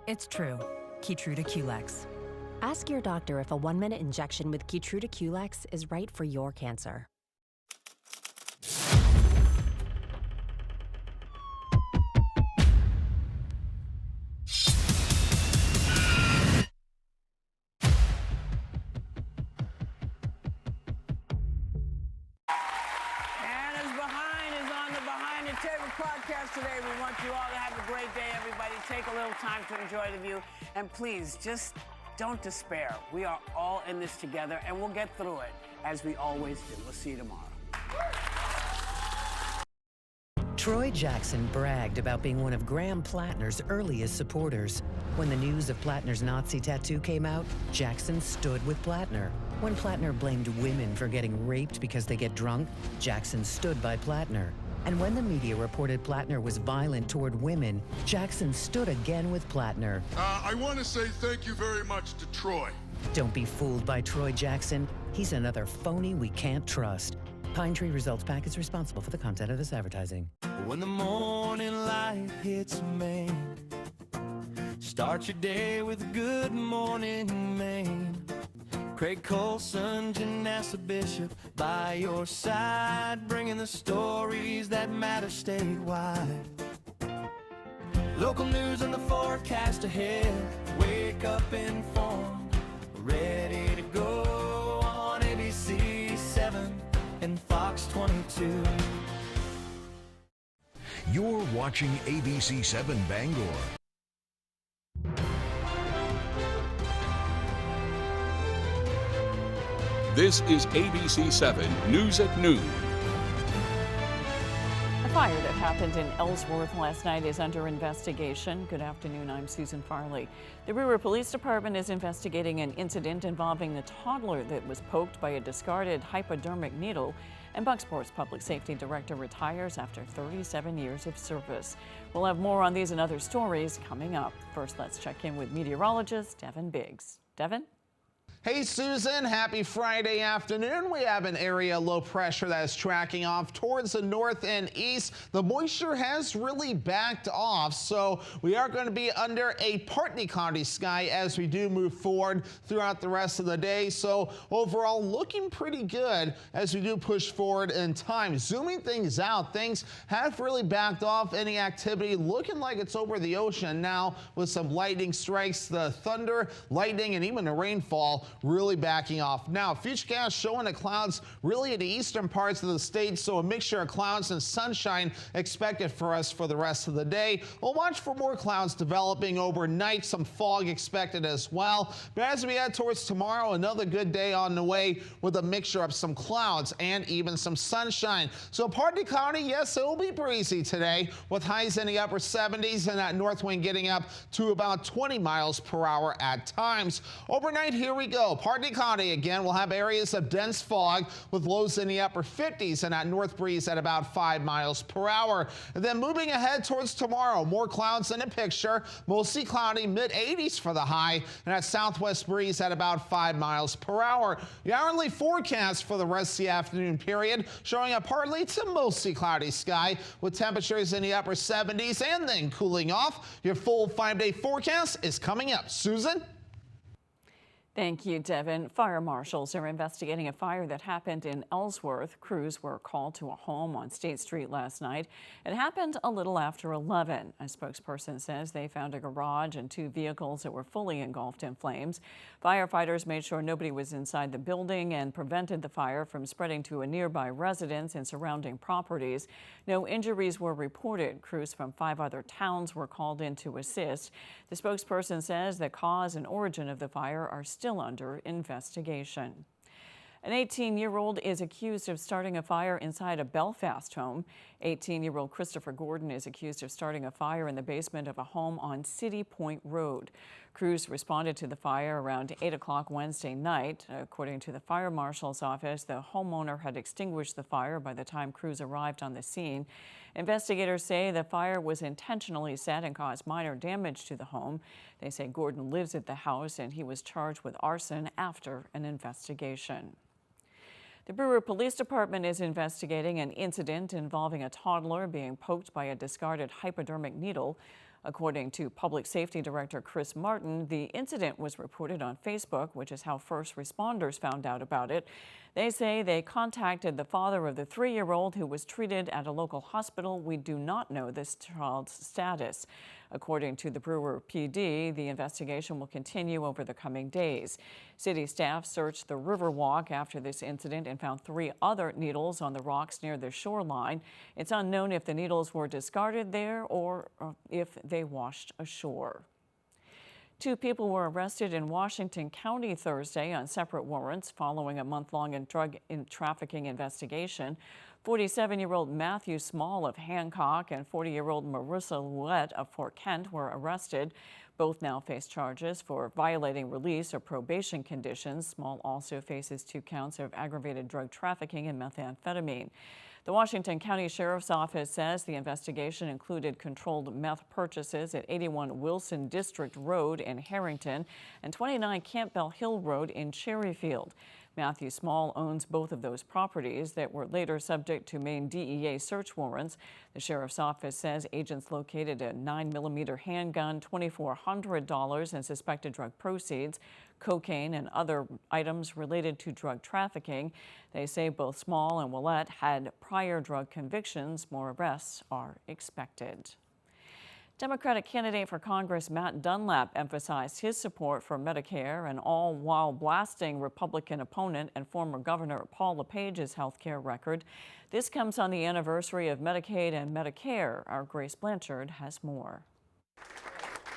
It's true. Keytruda QLEX. Ask your doctor if a 1-minute injection with Keytruda QLEX is right for your cancer. Podcast today. We want you all to have a great day, everybody. Take a little time to enjoy the view. And please, just don't despair. We are all in this together, and we'll get through it, as we always do. We'll see you tomorrow. Troy Jackson bragged about being one of Graham Plattner's earliest supporters. When the news of Plattner's Nazi tattoo came out, Jackson stood with Plattner. When Plattner blamed women for getting raped because they get drunk, Jackson stood by Plattner. And when the media reported Plattner was violent toward women, Jackson stood again with Plattner. I want to say thank you very much to Troy. Don't be fooled by Troy Jackson. He's another phony we can't trust. Pine Tree Results PAC is responsible for the content of this advertising. When the morning light hits Maine, start your day with Good Morning Maine. Craig Colson, Janessa Bishop, by your side, bringing the stories that matter statewide. Local news and the forecast ahead. Wake up informed, ready to go on ABC 7 and Fox 22. You're watching ABC 7 Bangor. This is ABC 7 News at Noon. A fire that happened in Ellsworth last night is under investigation. Good afternoon, I'm Susan Farley. The Brewer Police Department is investigating an incident involving a toddler that was poked by a discarded hypodermic needle. And Bucksport's Public Safety Director retires after 37 years of service. We'll have more on these and other stories coming up. First, let's check in with meteorologist Devin Biggs. Devin? Hey Susan, happy Friday afternoon. We have an area low pressure that is tracking off towards the north and east. The moisture has really backed off, so we are going to be under a partly cloudy sky as we do move forward throughout the rest of the day. So overall looking pretty good as we do push forward in time. Zooming things out, things have really backed off. Any activity looking like it's over the ocean now with some lightning strikes, the thunder, lightning, and even the rainfall really backing off. Now, Futurecast showing the clouds really in the eastern parts of the state, so a mixture of clouds and sunshine expected for us for the rest of the day. We'll watch for more clouds developing overnight, some fog expected as well. But as we head towards tomorrow, another good day on the way with a mixture of some clouds and even some sunshine. So partly cloudy, yes, it will be breezy today with highs in the upper 70s and that north wind getting up to about 20 miles per hour at times. Overnight, here we go. Partly cloudy again. We'll have areas of dense fog with lows in the upper 50s and that north breeze at about 5 miles per hour. And then moving ahead towards tomorrow, more clouds in the picture. Mostly cloudy, mid 80s for the high, and that southwest breeze at about 5 miles per hour. The hourly forecast for the rest of the afternoon period showing a partly to mostly cloudy sky with temperatures in the upper 70s and then cooling off. Your full 5-day forecast is coming up. Susan? Thank you, Devin. Fire marshals are investigating a fire that happened in Ellsworth. Crews were called to a home on State Street last night. It happened a little after 11. A spokesperson says they found a garage and 2 vehicles that were fully engulfed in flames. Firefighters made sure nobody was inside the building and prevented the fire from spreading to a nearby residence and surrounding properties. No injuries were reported. Crews from 5 other towns were called in to assist. The spokesperson says the cause and origin of the fire are still under investigation. An 18-year-old is accused of starting a fire inside a Belfast home. 18-year-old Christopher Gordon is accused of starting a fire in the basement of a home on City Point Road. Crews responded to the fire around 8 o'clock Wednesday night. According to the fire marshal's office, the homeowner had extinguished the fire by the time crews arrived on the scene. Investigators say the fire was intentionally set and caused minor damage to the home. They say Gordon lives at the house and he was charged with arson after an investigation. The Brewer Police Department is investigating an incident involving a toddler being poked by a discarded hypodermic needle. According to Public Safety Director Chris Martin, the incident was reported on Facebook, which is how first responders found out about it. They say they contacted the father of the 3-year-old who was treated at a local hospital. We do not know this child's status. According to the Brewer PD, the investigation will continue over the coming days. City staff searched the Riverwalk after this incident and found 3 other needles on the rocks near the shoreline. It's unknown if the needles were discarded there or if they washed ashore. 2 people were arrested in Washington County Thursday on separate warrants following a month-long drug trafficking investigation. 47-year-old Matthew Small of Hancock and 40-year-old Marissa Ouellette of Fort Kent were arrested. Both now face charges for violating release or probation conditions. Small also faces 2 counts of aggravated drug trafficking and methamphetamine. The Washington County Sheriff's Office says the investigation included controlled meth purchases at 81 Wilson District Road in Harrington and 29 Campbell Hill Road in Cherryfield. Matthew Small owns both of those properties that were later subject to Maine DEA search warrants. The Sheriff's Office says agents located a 9mm handgun, $2,400 in suspected drug proceeds, cocaine, and other items related to drug trafficking. They say both Small and Ouellette had prior drug convictions. More arrests are expected. Democratic candidate for Congress Matt Dunlap emphasized his support for Medicare, and all while blasting Republican opponent and former Governor Paul LePage's health care record. This comes on the anniversary of Medicaid and Medicare. Our Grace Blanchard has more.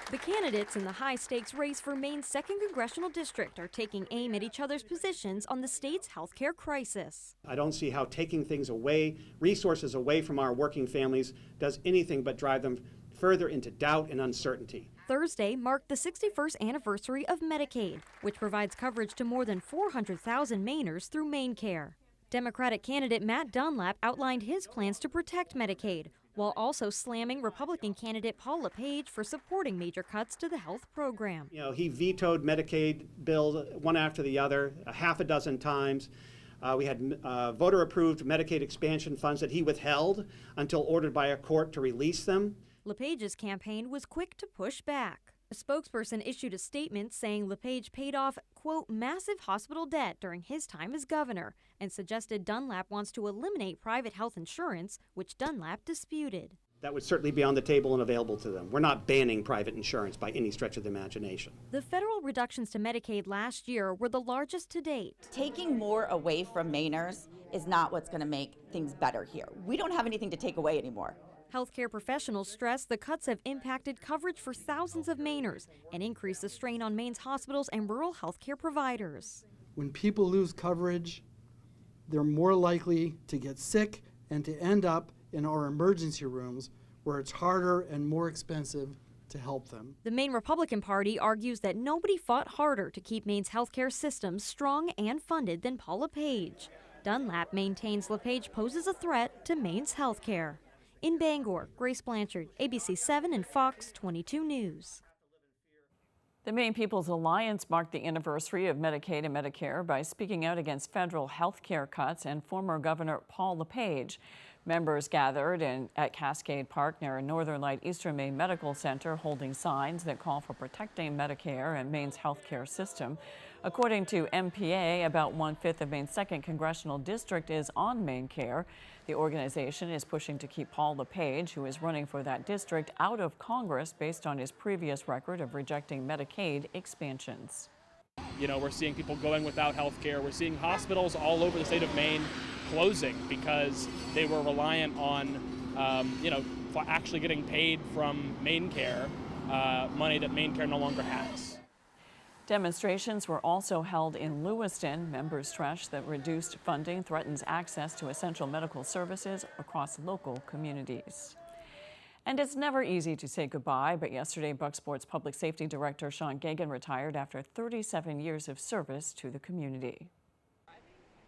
The candidates in the high-stakes race for Maine's 2nd Congressional District are taking aim at each other's positions on the state's health care crisis. I don't see how taking things away, resources away from our working families, does anything but drive them further into doubt and uncertainty. Thursday marked the 61st anniversary of Medicaid, which provides coverage to more than 400,000 Mainers through MaineCare. Democratic candidate Matt Dunlap outlined his plans to protect Medicaid, while also slamming Republican candidate Paul LePage for supporting major cuts to the health program. He vetoed Medicaid bills one after the other a half a dozen times. We had voter-approved Medicaid expansion funds that he withheld until ordered by a court to release them. LePage's campaign was quick to push back. A spokesperson issued a statement saying LePage paid off, quote, massive hospital debt during his time as governor, and suggested Dunlap wants to eliminate private health insurance, which Dunlap disputed. That would certainly be on the table and available to them. We're not banning private insurance by any stretch of the imagination. The federal reductions to Medicaid last year were the largest to date. Taking more away from Mainers is not what's going to make things better here. We don't have anything to take away anymore. Healthcare professionals stress the cuts have impacted coverage for thousands of Mainers and increased the strain on Maine's hospitals and rural healthcare providers. When people lose coverage, they're more likely to get sick and to end up in our emergency rooms, where it's harder and more expensive to help them. The Maine Republican Party argues that nobody fought harder to keep Maine's healthcare system strong and funded than Paul LePage. Dunlap maintains LePage poses a threat to Maine's healthcare. In Bangor, Grace Blanchard, ABC 7 and Fox 22 News. The Maine People's Alliance marked the anniversary of Medicaid and Medicare by speaking out against federal health care cuts and former Governor Paul LePage. Members gathered at Cascade Park near Northern Light Eastern Maine Medical Center holding signs that call for protecting Medicare and Maine's health care system. According to MPA, about 1/5 of Maine's 2nd Congressional District is on MaineCare. The organization is pushing to keep Paul LePage, who is running for that district, out of Congress based on his previous record of rejecting Medicaid expansions. We're seeing people going without health care. We're seeing hospitals all over the state of Maine closing because they were reliant on, actually getting paid from MaineCare, money that MaineCare no longer has. Demonstrations were also held in Lewiston. Members stressed that reduced funding threatens access to essential medical services across local communities. And it's never easy to say goodbye, but yesterday Bucksport's Public Safety Director Sean Gagan retired after 37 years of service to the community.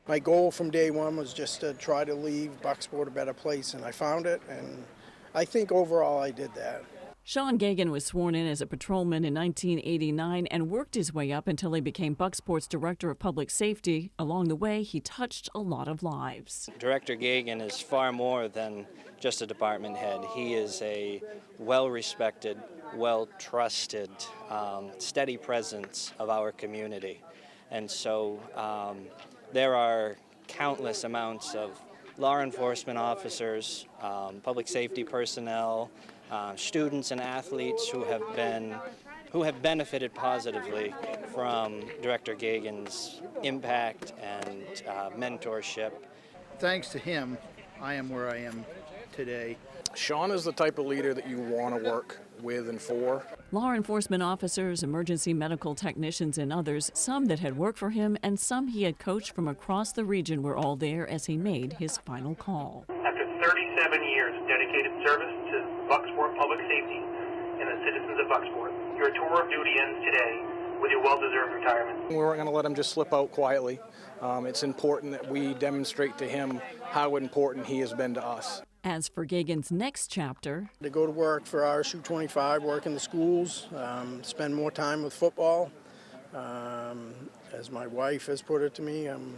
My goal from day one was just to try to leave Bucksport a better place, and I found it, and I think overall I did that. Sean Gagan was sworn in as a patrolman in 1989 and worked his way up until he became Bucksport's Director of Public Safety. Along the way, he touched a lot of lives. Director Gagan is far more than just a department head. He is a well-respected, well-trusted, steady presence of our community. And so there are countless amounts of law enforcement officers, public safety personnel, students and athletes who have benefited positively from Director Gagan's impact and mentorship. Thanks to him, I am where I am today. Sean is the type of leader that you want to work with and for. Law enforcement officers, emergency medical technicians, and others, some that had worked for him and some he had coached from across the region, were all there as he made his final call. After 37 years of dedicated service to Bucksport Public Safety and the citizens of Bucksport, your tour of duty ends today with your well-deserved retirement. We weren't going to let him just slip out quietly. It's important that we demonstrate to him how important he has been to us. As for Gagan's next chapter, to go to work for RSU 25, work in the schools, spend more time with football. As my wife has put it to me, I'm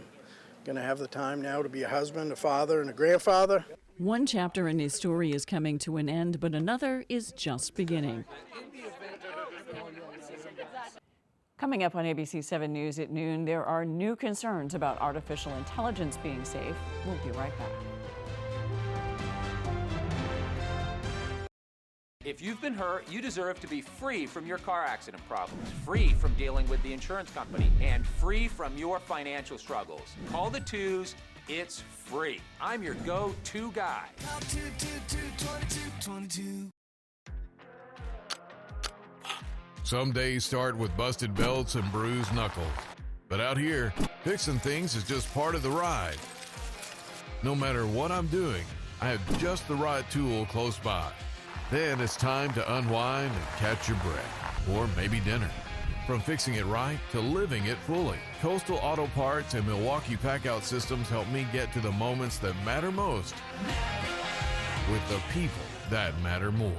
going to have the time now to be a husband, a father, and a grandfather. One chapter in his story is coming to an end, but another is just beginning. Coming up on ABC 7 News at noon, there are new concerns about artificial intelligence being safe. We'll be right back. If you've been hurt, you deserve to be free from your car accident problems, free from dealing with the insurance company, and free from your financial struggles. Call the twos. It's free. I'm your go-to guy. Call 222-2222. Some days start with busted belts and bruised knuckles. But out here, fixing things is just part of the ride. No matter what I'm doing, I have just the right tool close by. Then it's time to unwind and catch your breath, or maybe dinner. From fixing it right to living it fully, Coastal Auto Parts and Milwaukee Packout Systems help me get to the moments that matter most with the people that matter more.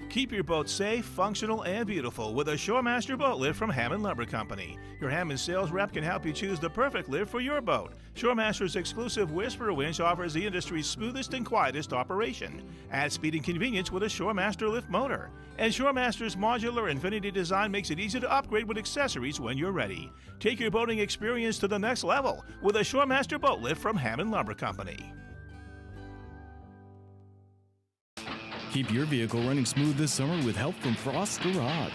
Keep your boat safe, functional, and beautiful with a Shoremaster boat lift from Hammond Lumber Company. Your Hammond sales rep can help you choose the perfect lift for your boat. Shoremaster's exclusive Whisperer winch offers the industry's smoothest and quietest operation. Add speed and convenience with a Shoremaster lift motor. And Shoremaster's modular Infinity design makes it easy to upgrade with accessories when you're ready. Take your boating experience to the next level with a Shoremaster boat lift from Hammond Lumber Company. Keep your vehicle running smooth this summer with help from Frost's Garage.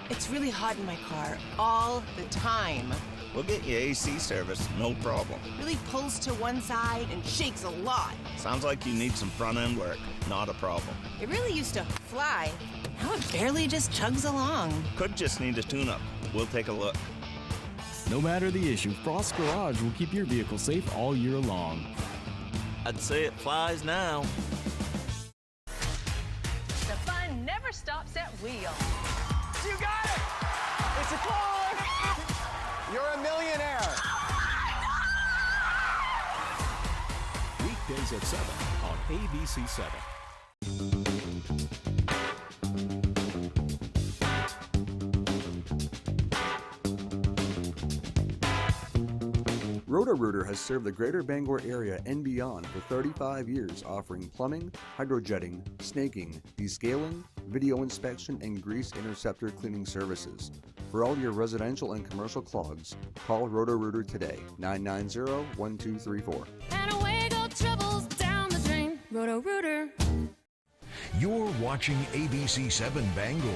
It's really hot in my car all the time. We'll get you AC service, no problem. Really pulls to one side and shakes a lot. Sounds like you need some front-end work, not a problem. It really used to fly. Now it barely just chugs along. Could just need a tune-up. We'll take a look. No matter the issue, Frost's Garage will keep your vehicle safe all year long. I'd say it flies now. The fun never stops at Wheel. You got it! It's a car! You're a millionaire! Weekdays at 7 on ABC 7. Roto-Rooter has served the greater Bangor area and beyond for 35 years, offering plumbing, hydrojetting, snaking, descaling, video inspection, and grease interceptor cleaning services. For all your residential and commercial clogs, call Roto-Rooter today, 990-1234. And away go troubles down the drain. Roto-Rooter. You're watching ABC 7 Bangor.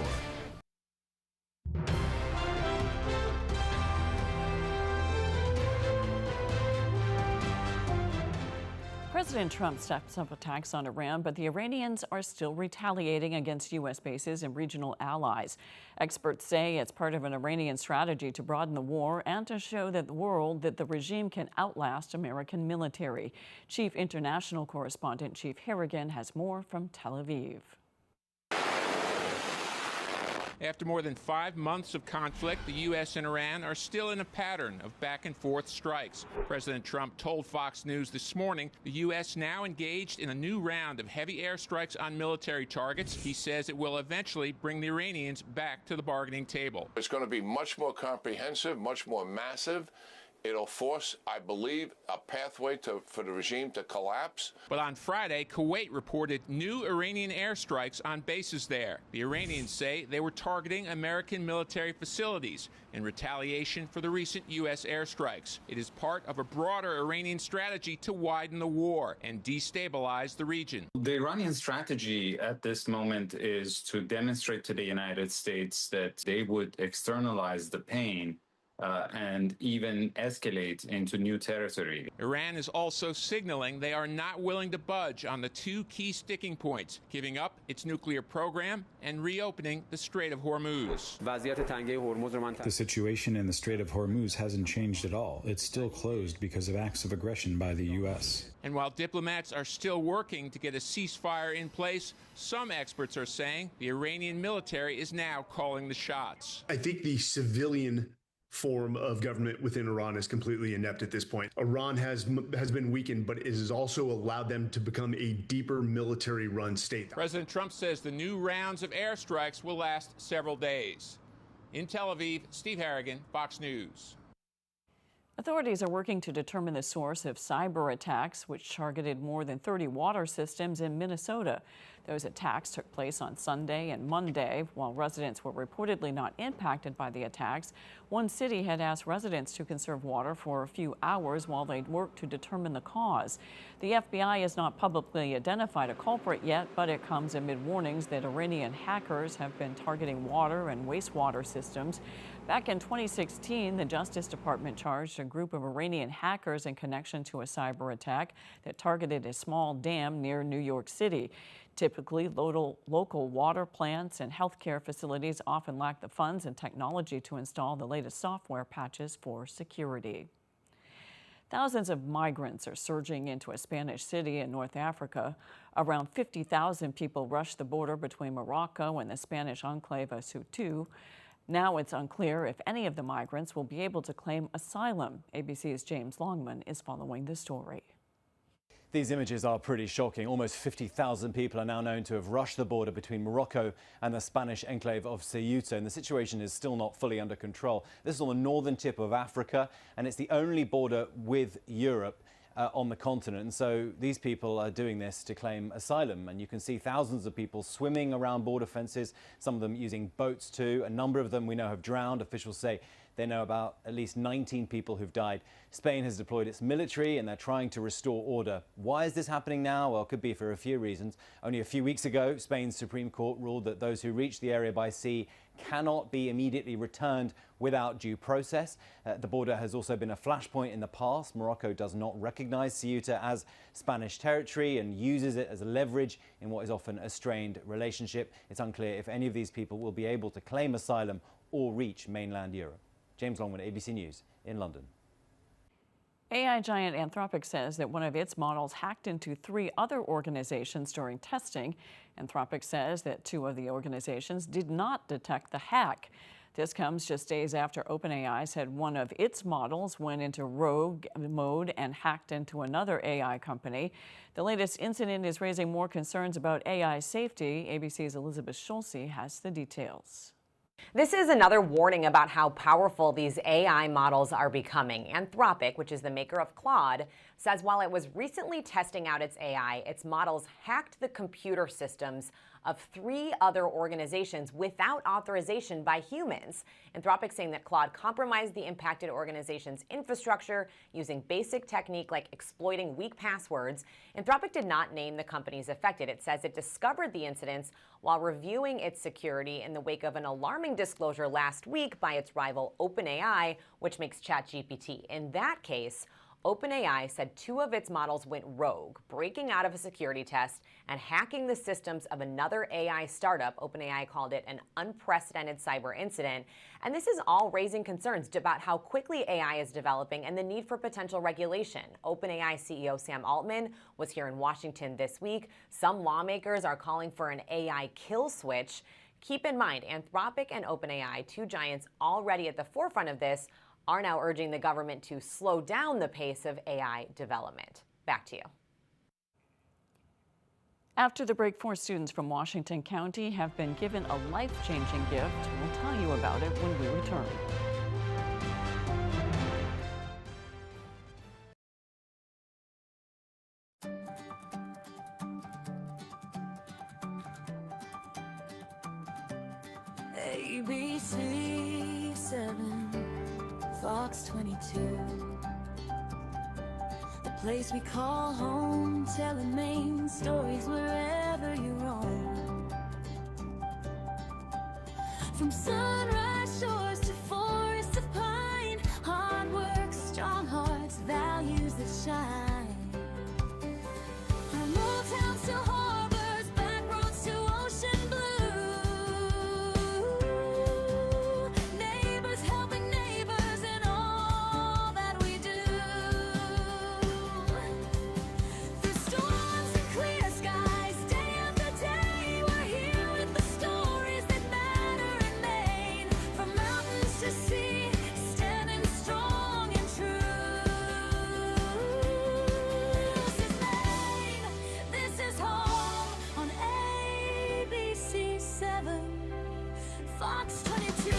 President Trump steps up attacks on Iran, but the Iranians are still retaliating against U.S. bases and regional allies. Experts say it's part of an Iranian strategy to broaden the war and to show that the world that the regime can outlast American military. Chief International Correspondent Chief Harrigan has more from Tel Aviv. After more than 5 months of conflict, the U.S. and Iran are still in a pattern of back-and-forth strikes. President Trump told Fox News this morning the U.S. now engaged in a new round of heavy airstrikes on military targets. He says it will eventually bring the Iranians back to the bargaining table. It's going to be much more comprehensive, much more massive. It'll force, I believe, a pathway for the regime to collapse. But on Friday, Kuwait reported new Iranian airstrikes on bases there. The Iranians say they were targeting American military facilities in retaliation for the recent U.S. airstrikes. It is part of a broader Iranian strategy to widen the war and destabilize the region. The Iranian strategy at this moment is to demonstrate to the United States that they would externalize the pain and even escalate into new territory. Iran is also signaling they are not willing to budge on the two key sticking points, giving up its nuclear program and reopening the Strait of Hormuz. The situation in the Strait of Hormuz hasn't changed at all. It's still closed because of acts of aggression by the U.S. And while diplomats are still working to get a ceasefire in place, some experts are saying the Iranian military is now calling the shots. I think the civilian form of government within Iran is completely inept at this point. Iran has been weakened, but it has also allowed them to become a deeper military-run state. President Trump says the new rounds of airstrikes will last several days. In Tel Aviv, Steve Harrigan, Fox News. Authorities are working to determine the source of cyber attacks, which targeted more than 30 water systems in Minnesota. Those attacks took place on Sunday and Monday. While residents were reportedly not impacted by the attacks, one city had asked residents to conserve water for a few hours while they worked to determine the cause. The FBI has not publicly identified a culprit yet, but it comes amid warnings that Iranian hackers have been targeting water and wastewater systems. Back in 2016, the Justice Department charged a group of Iranian hackers in connection to a cyber attack that targeted a small dam near New York City. Typically, local water plants and healthcare facilities often lack the funds and technology to install the latest software patches for security. Thousands of migrants are surging into a Spanish city in North Africa. Around 50,000 people rushed the border between Morocco and the Spanish enclave of Ceuta. Now it's unclear if any of the migrants will be able to claim asylum. ABC's James Longman is following the story. These images are pretty shocking. Almost 50,000 people are now known to have rushed the border between Morocco and the Spanish enclave of Ceuta, and the situation is still not fully under control. This is on the northern tip of Africa, and it's the only border with Europe on the continent. And so these people are doing this to claim asylum, and you can see thousands of people swimming around border fences, some of them using boats too. A number of them we know have drowned. Officials say they know about at least 19 people who've died. Spain has deployed its military and they're trying to restore order. Why is this happening now? Well, it could be for a few reasons. Only a few weeks ago, Spain's Supreme Court ruled that those who reach the area by sea cannot be immediately returned without due process. The border has also been a flashpoint in the past. Morocco does not recognize Ceuta as Spanish territory and uses it as a leverage in what is often a strained relationship. It's unclear if any of these people will be able to claim asylum or reach mainland Europe. James Longman, ABC News in London. AI giant Anthropic says that one of its models hacked into 3 other organizations during testing. Anthropic says that 2 of the organizations did not detect the hack. This comes just days after OpenAI said one of its models went into rogue mode and hacked into another AI company. The latest incident is raising more concerns about AI safety. ABC's Elizabeth Schulze has the details. This is another warning about how powerful these AI models are becoming. Anthropic, which is the maker of Claude, says while it was recently testing out its AI, its models hacked the computer systems of 3 other organizations without authorization by humans. Anthropic saying that Claude compromised the impacted organization's infrastructure using basic technique like exploiting weak passwords. Anthropic did not name the companies affected. It says it discovered the incidents while reviewing its security in the wake of an alarming disclosure last week by its rival OpenAI, which makes ChatGPT. In that case, OpenAI said 2 of its models went rogue, breaking out of a security test and hacking the systems of another AI startup. OpenAI called it an unprecedented cyber incident. And this is all raising concerns about how quickly AI is developing and the need for potential regulation. OpenAI CEO Sam Altman was here in Washington this week. Some lawmakers are calling for an AI kill switch. Keep in mind, Anthropic and OpenAI, two giants already at the forefront of this, are now urging the government to slow down the pace of AI development. Back to you. After the break, 4 students from Washington County have been given a life-changing gift. We'll tell you about it when we return. ABC 7, Fox 22. The place we call home, telling main stories wherever you roam. From sunrise shores to forests of pine, hard work, strong hearts, values that shine. From old towns to harbors, back roads to ocean blue. Neighbors helping neighbors in all that we do. Through storms and clear skies, day after day, we're here with the stories that matter in Maine. From mountains to sea, standing strong and true. This is Maine, this is home on ABC 7, Fox 22.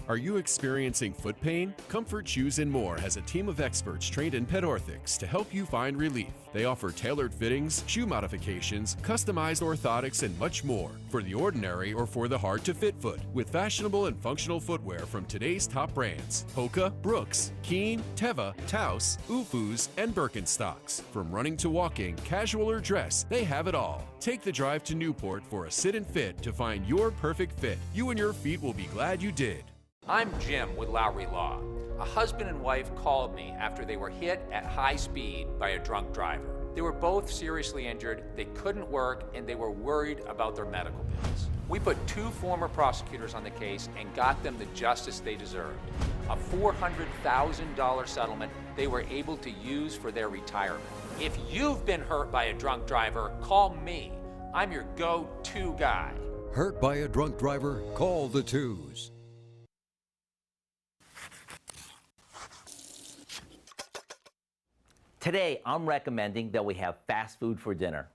Are you experiencing foot pain? Comfort Shoes & More has a team of experts trained in pet orthics to help you find relief. They offer tailored fittings, shoe modifications, customized orthotics, and much more for the ordinary or for the hard-to-fit foot, with fashionable and functional footwear from today's top brands: Hoka, Brooks, Keen, Teva, Taos, Ufus, and Birkenstocks. From running to walking, casual or dress, they have it all. Take the drive to Newport for a sit and fit to find your perfect fit. You and your feet will be glad you did. I'm Jim with Lowry Law. A husband and wife called me after they were hit at high speed by a drunk driver. They were both seriously injured, they couldn't work, and they were worried about their medical bills. We put 2 former prosecutors on the case and got them the justice they deserved. A $400,000 settlement they were able to use for their retirement. If you've been hurt by a drunk driver, call me. I'm your go-to guy. Hurt by a drunk driver? Call the twos. Today, I'm recommending that we have fast food for dinner.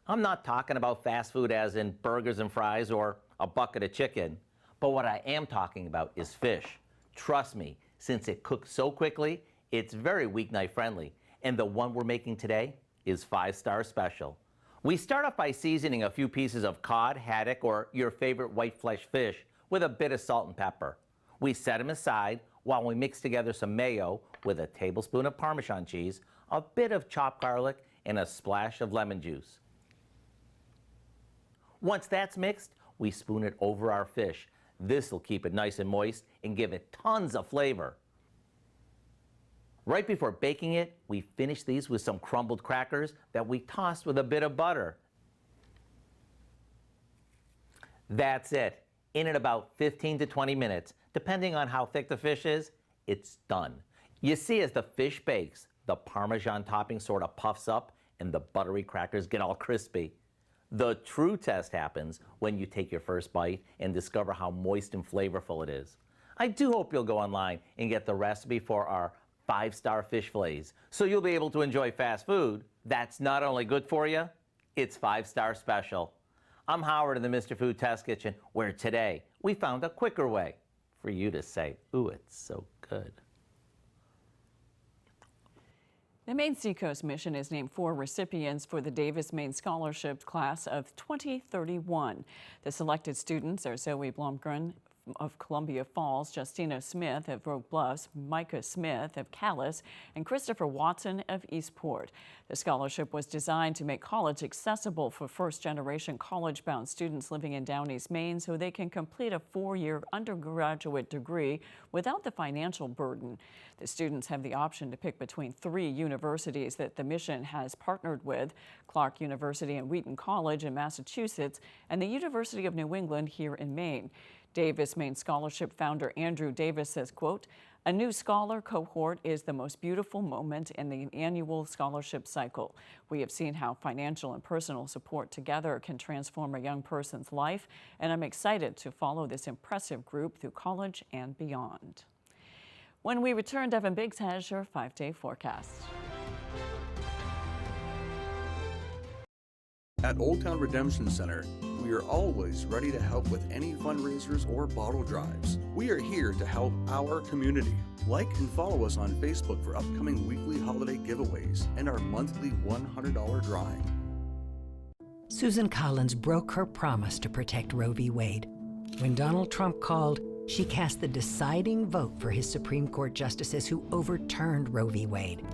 I'm not talking about fast food as in burgers and fries or a bucket of chicken, but what I am talking about is fish. Trust me, since it cooks so quickly, it's very weeknight friendly, and the one we're making today is 5-star special. We start off by seasoning a few pieces of cod, haddock, or your favorite white flesh fish with a bit of salt and pepper. We set them aside while we mix together some mayo with a tablespoon of Parmesan cheese, a bit of chopped garlic, and a splash of lemon juice. Once that's mixed, we spoon it over our fish. This will keep it nice and moist and give it tons of flavor. Right before baking it, we finish these with some crumbled crackers that we tossed with a bit of butter. That's it. In about 15 to 20 minutes, depending on how thick the fish is, it's done. You see, as the fish bakes, the Parmesan topping sort of puffs up and the buttery crackers get all crispy. The true test happens when you take your first bite and discover how moist and flavorful it is. I do hope you'll go online and get the recipe for our 5-star fish fillets, so you'll be able to enjoy fast food that's not only good for you, it's 5-star special. I'm Howard in the Mr. Food Test Kitchen, where today we found a quicker way for you to say, ooh, it's so good. The Maine Seacoast Mission has named 4 recipients for the Davis Maine Scholarship Class of 2031. The selected students are Zoe Blomgren, of Columbia Falls, Justina Smith of Oak Bluffs, Micah Smith of Calais, and Christopher Watson of Eastport. The scholarship was designed to make college accessible for first-generation college-bound students living in Down East Maine so they can complete a 4-year undergraduate degree without the financial burden. The students have the option to pick between 3 universities that the mission has partnered with: Clark University and Wheaton College in Massachusetts and the University of New England here in Maine. Davis Maine Scholarship founder Andrew Davis says, quote, "A new scholar cohort is the most beautiful moment in the annual scholarship cycle. We have seen how financial and personal support together can transform a young person's life, and I'm excited to follow this impressive group through college and beyond." When we return, Devin Biggs has your 5-day forecast. At Old Town Redemption Center, we are always ready to help with any fundraisers or bottle drives. We are here to help our community. Like and follow us on Facebook for upcoming weekly holiday giveaways and our monthly $100 drawing. Susan Collins broke her promise to protect Roe v. Wade. When Donald Trump called, she cast the deciding vote for his Supreme Court justices who overturned Roe v. Wade.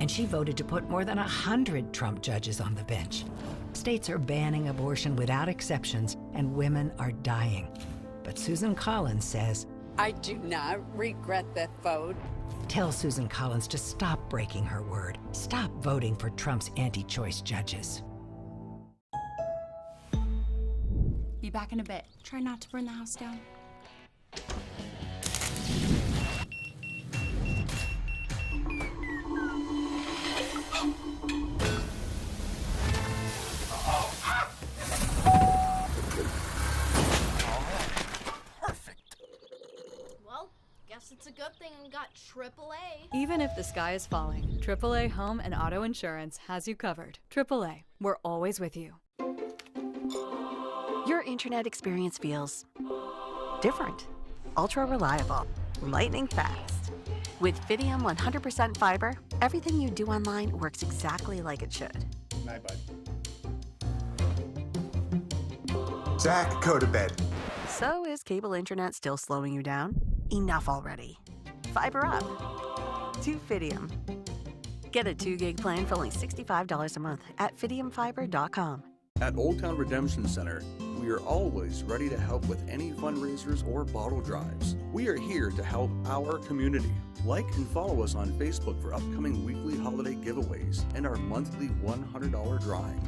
And she voted to put more than 100 Trump judges on the bench. States are banning abortion without exceptions, and women are dying. But Susan Collins says, I do not regret that vote. Tell Susan Collins to stop breaking her word. Stop voting for Trump's anti-choice judges. Be back in a bit. Try not to burn the house down. It's a good thing we got AAA. Even if the sky is falling, AAA Home and Auto Insurance has you covered. AAA, we're always with you. Your internet experience feels different, ultra reliable, lightning fast. With Fidium 100% fiber, everything you do online works exactly like it should. Night, bud. Zach, go to bed. So is cable internet still slowing you down? Enough already. Fiber up to Fidium. Get a 2 gig plan for only $65 a month at fidiumfiber.com. At Old Town Redemption Center, we are always ready to help with any fundraisers or bottle drives. We are here to help our community. Like and follow us on Facebook for upcoming weekly holiday giveaways and our monthly $100 drawing.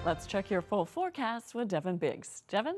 Let's check your full forecast with Devin Biggs. Devin?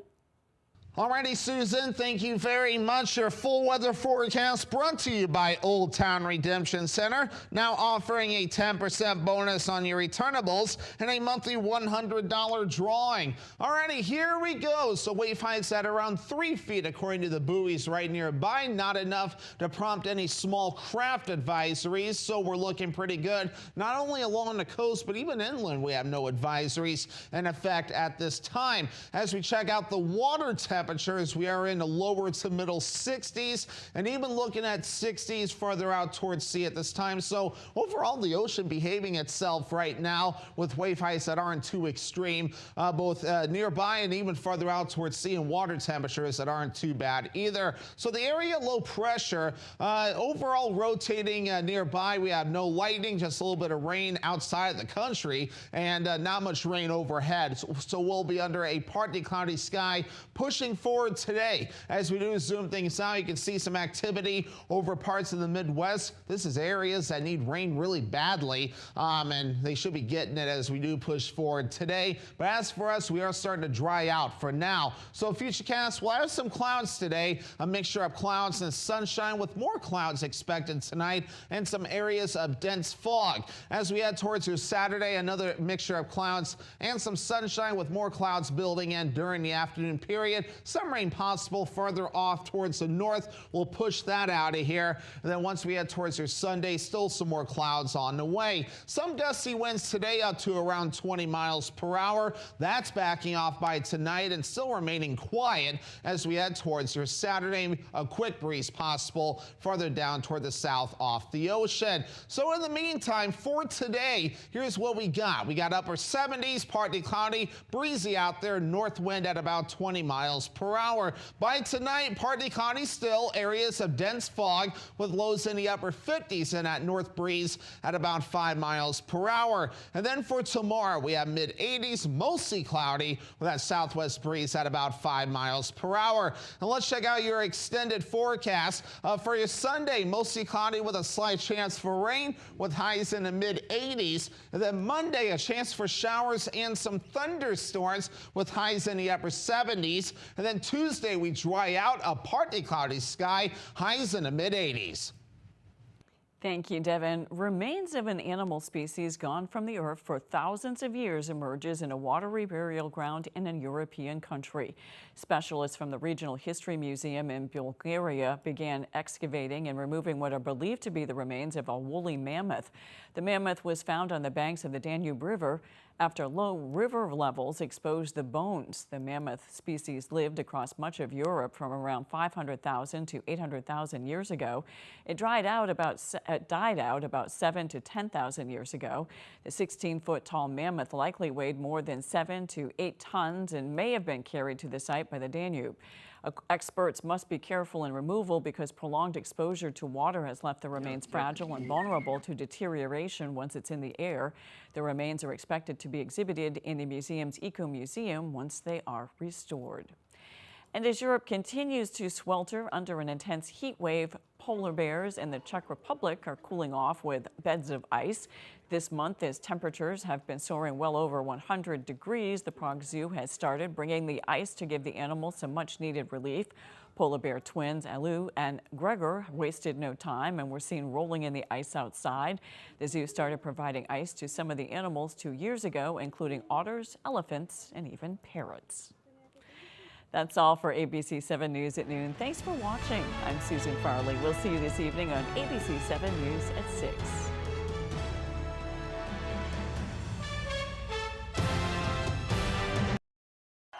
Alrighty, Susan, thank you very much. Your full weather forecast brought to you by Old Town Redemption Center, now offering a 10% bonus on your returnables and a monthly $100 drawing. Alrighty, here we go. So wave heights at around 3 feet according to the buoys right nearby. Not enough to prompt any small craft advisories, so we're looking pretty good. Not only along the coast, but even inland we have no advisories in effect at this time. As we check out the water temperatures, we are in the lower to middle 60s and even looking at 60s farther out towards sea at this time. So overall, the ocean behaving itself right now with wave heights that aren't too extreme, both nearby and even farther out towards sea, and water temperatures that aren't too bad either. So the area low pressure overall rotating nearby. We have no lightning, just a little bit of rain outside of the country and not much rain overhead. So we'll be under a partly cloudy sky pushing forward today. As we do zoom things out, you can see some activity over parts of the Midwest. This is areas that need rain really badly, and they should be getting it as we do push forward today. But as for us, we are starting to dry out for now. So futurecast, we'll have some clouds today, a mixture of clouds and sunshine with more clouds expected tonight and some areas of dense fog. As we head towards your Saturday, another mixture of clouds and some sunshine with more clouds building in during the afternoon period. Some rain possible further off towards the north. We'll push that out of here. And then once we head towards your Sunday, still some more clouds on the way. Some gusty winds today up to around 20 miles per hour. That's backing off by tonight and still remaining quiet as we head towards your Saturday. A quick breeze possible further down toward the south off the ocean. So in the meantime, for today, here's what we got. We got upper 70s, partly cloudy, breezy out there, north wind at about 20 miles per hour. By tonight, partly cloudy still, areas of dense fog with lows in the upper 50s and that north breeze at about 5 miles per hour. And then for tomorrow, we have mid 80s, mostly cloudy with that southwest breeze at about 5 miles per hour. And let's check out your extended forecast for your Sunday, mostly cloudy with a slight chance for rain with highs in the mid 80s. And then Monday, a chance for showers and some thunderstorms with highs in the upper 70s. And then Tuesday, we dry out, a partly cloudy sky, highs in the mid 80s. Thank you, Devin. Remains of an animal species gone from the earth for thousands of years emerges in a watery burial ground in a European country. Specialists from the Regional History Museum in Bulgaria began excavating and removing what are believed to be the remains of a woolly mammoth. The mammoth was found on the banks of the Danube River after low river levels exposed the bones. The mammoth species lived across much of Europe from around 500,000 to 800,000 years ago. It died out about 7 to 10,000 years ago. The 16-foot tall mammoth likely weighed more than 7 to 8 tons and may have been carried to the site by the Danube. Experts must be careful in removal because prolonged exposure to water has left the remains fragile and vulnerable to deterioration once it's in the air. The remains are expected to be exhibited in the museum's Eco-Museum once they are restored. And as Europe continues to swelter under an intense heat wave, polar bears in the Czech Republic are cooling off with beds of ice. This month, as temperatures have been soaring well over 100 degrees, the Prague Zoo has started bringing the ice to give the animals some much-needed relief. Polar bear twins Alu and Gregor wasted no time and were seen rolling in the ice outside. The zoo started providing ice to some of the animals 2 years ago, including otters, elephants, and even parrots. That's all for ABC 7 News at noon. Thanks for watching. I'm Susan Farley. We'll see you this evening on ABC 7 News at 6.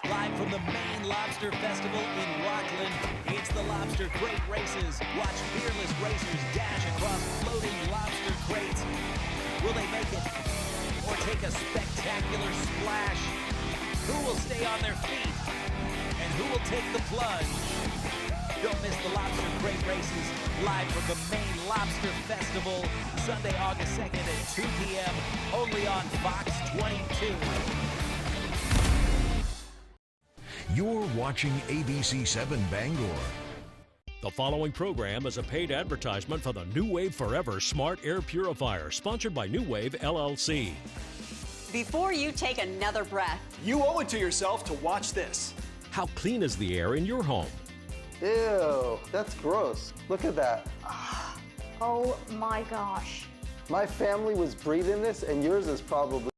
Live from the Maine Lobster Festival in Rockland, it's the Lobster Crate Races. Watch fearless racers dash across floating lobster crates. Will they make it or take a spectacular splash? Who will stay on their feet? And who will take the plunge? Don't miss the Lobster Crate Races live from the Maine Lobster Festival, Sunday, August 2nd at 2 p.m. only on Fox 22. You're watching ABC 7 Bangor. The following program is a paid advertisement for the New Wave Forever Smart Air Purifier, sponsored by New Wave LLC. Before you take another breath, you owe it to yourself to watch this. How clean is the air in your home? Ew, that's gross. Look at that. Oh my gosh. My family was breathing this, and yours is probably